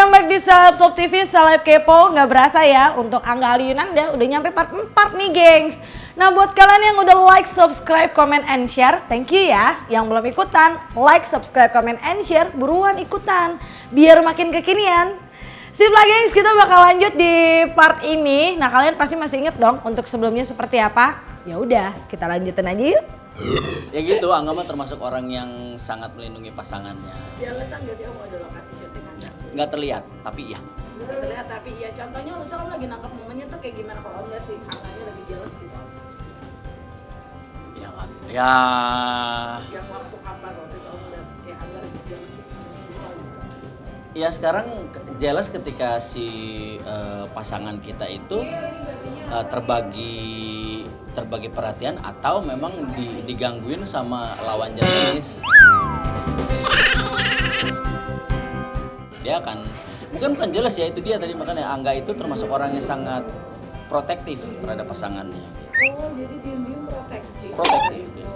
welcome back di Seleb Top TV, Seleb Kepo. Nggak berasa ya, untuk Angga Aliunanda udah nyampe part 4 nih gengs. Nah buat kalian yang udah like, subscribe, comment, and share, thank you ya. Yang belum ikutan, like, subscribe, comment, and share, buruan ikutan. Biar makin kekinian. Sip lah gengs, kita bakal lanjut di part ini. Nah kalian pasti masih inget dong untuk sebelumnya seperti apa? Ya udah, kita lanjutin aja yuk. Ya gitu, Angga mah termasuk orang yang sangat melindungi pasangannya. Jelasan gak sih om ada lokasi syuting Anda? Nggak terlihat, tapi iya. Nggak terlihat tapi iya. Contohnya lu tuh kamu lagi nangkep momennya tuh kayak gimana kalau om lihat sih Angganya lagi jelas gitu. Ya kan? Ya. Yang waktu kapan waktu itu om lihat kayak Angga lagi jelas gitu sama Siva gitu. Ya sekarang jelas ketika si pasangan kita itu terbagi perhatian atau memang digangguin sama lawan jenis. Dia akan bukan jelas ya, itu dia tadi, makanya Angga itu termasuk orang yang sangat protektif terhadap pasangannya. Oh jadi diem-diem protektif. Protektif dia.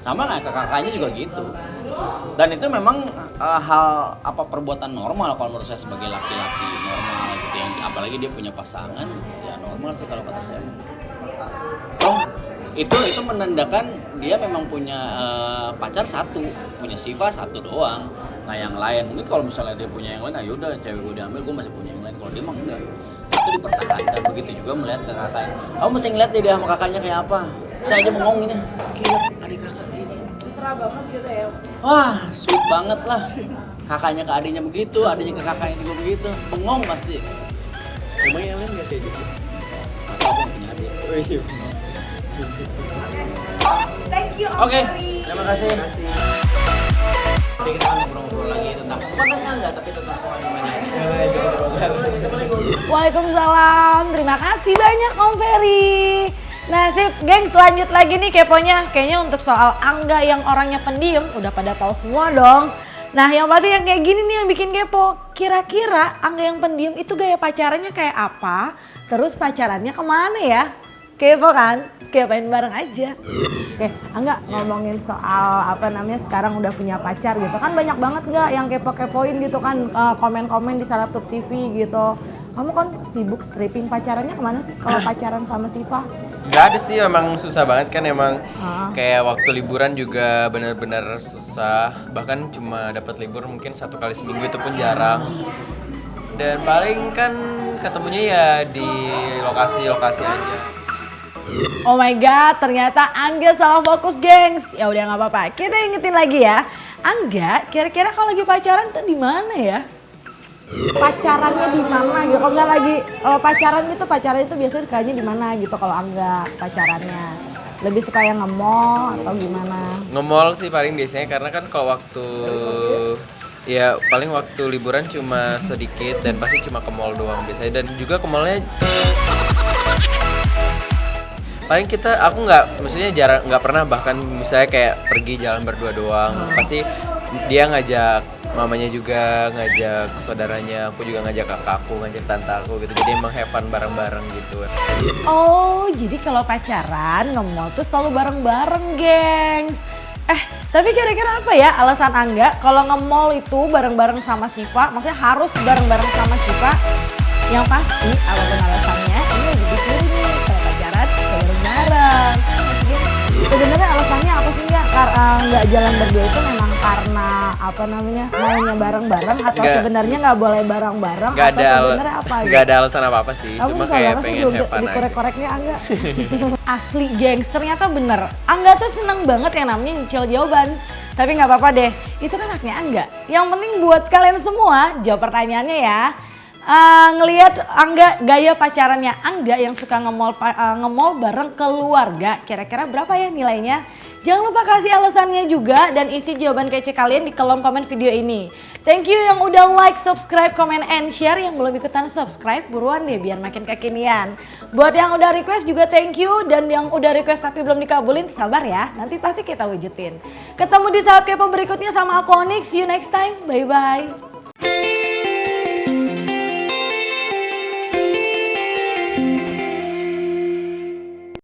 Sama kayak kakaknya juga gitu. Dan itu memang hal perbuatan normal kalau menurut saya sebagai laki-laki normal gitu, yang apalagi dia punya pasangan, ya normal sih kalau kata saya. Oh, itu menandakan dia memang punya pacar satu, punya Siva satu doang, nggak yang lain. Mungkin kalau misalnya dia punya yang lain, ayo udah cewek gue diambil, gue masih punya yang lain. Kalau dia mah enggak, satu dipertahankan. Begitu juga melihat ke kakaknya. Kamu mesti ngeliat dia sama kakaknya kayak apa. Saya aja bengong ini, gila adik kakak gini. Mesra banget gitu ya. Wah, sweet banget lah. Kakaknya ke adiknya begitu, adiknya ke kakaknya juga begitu. Bengong pasti. Coba yang lain nggak kayak gitu. Atau aku yang punya adik. Thank you Om Oke, Ferry. terima kasih. Jadi kita akan ngobrol-ngobrol lagi tentang bukannya enggak, tapi tentang Waalaikumsalam, terima kasih banyak Om Ferry. Nah sip, gengs lanjut lagi nih keponya. Kayaknya untuk soal Angga yang orangnya pendiam udah pada tahu semua dong. Nah yang pasti yang kayak gini nih yang bikin kepo. Kira-kira Angga yang pendiam itu gaya pacarannya kayak apa? Terus pacarannya kemana ya? Kepo kan? Kepoin bareng aja. Oke, Angga ngomongin soal sekarang udah punya pacar gitu kan, banyak banget nggak yang kepo-kepoin gitu kan, komen-komen di Seleb Top TV gitu. Kamu kan sibuk stripping, pacarannya kemana sih kalau pacaran sama Siva? Nggak ada sih, emang susah banget kan emang. Kayak waktu liburan juga benar-benar susah. Bahkan cuma dapat libur mungkin 1 kali seminggu, itu pun jarang. Dan paling kan ketemunya ya di lokasi-lokasi aja. Oh my god, ternyata Angga salah fokus gengs. Ya udah nggak apa-apa, kita ingetin lagi ya. Angga, kira-kira kalau lagi pacaran tuh di mana ya? Pacarannya di mana gitu? Kalau nggak lagi pacaran itu biasanya sukanya di mana gitu kalau Angga pacarannya? Lebih suka yang nge-mall atau gimana? Nge-mall sih paling biasanya, karena kan kalau paling waktu liburan cuma sedikit dan pasti cuma ke mall doang biasanya. Dan juga ke mallnya paling aku nggak pernah bahkan misalnya kayak pergi jalan berdua doang. Pasti dia ngajak mamanya juga, ngajak saudaranya, aku juga ngajak kakakku, ngajak tante aku gitu. Jadi emang have fun bareng-bareng gitu. Oh, jadi kalau pacaran nge-mall tuh selalu bareng-bareng gengs. Tapi kira-kira apa ya alasan Angga kalau nge-mall itu bareng-bareng sama Siva? Maksudnya harus bareng-bareng sama Siva? Yang pasti apapun alasannya, ini lagi dikirim nih kalau pacaran bareng-bareng. Sebenarnya alasannya apa sih nggak jalan berdua itu memang karena maunya bareng-bareng atau sebenarnya nggak boleh bareng-bareng atau sebenarnya apa gitu? Nggak ada alasan apa-apa sih, cuma kayak pengen have fun aja. Dikorek-koreknya Angga. Asli gengs, ternyata bener. Angga tuh seneng banget yang namanya nyicil jawaban. Tapi nggak apa-apa deh, itu kan haknya Angga. Yang penting buat kalian semua, jawab pertanyaannya ya. Ngelihat Angga, gaya pacarannya Angga yang suka nge-mall bareng keluarga, kira-kira berapa ya nilainya? Jangan lupa kasih alasannya juga dan isi jawaban kece kalian di kolom komen video ini. Thank you yang udah like, subscribe, comment, and share. Yang belum ikutan subscribe, buruan deh biar makin kekinian. Buat yang udah request juga thank you, dan yang udah request tapi belum dikabulin, sabar ya, nanti pasti kita wujudin. Ketemu di Seleb Kepo berikutnya sama aku Onyx, see you next time, bye-bye.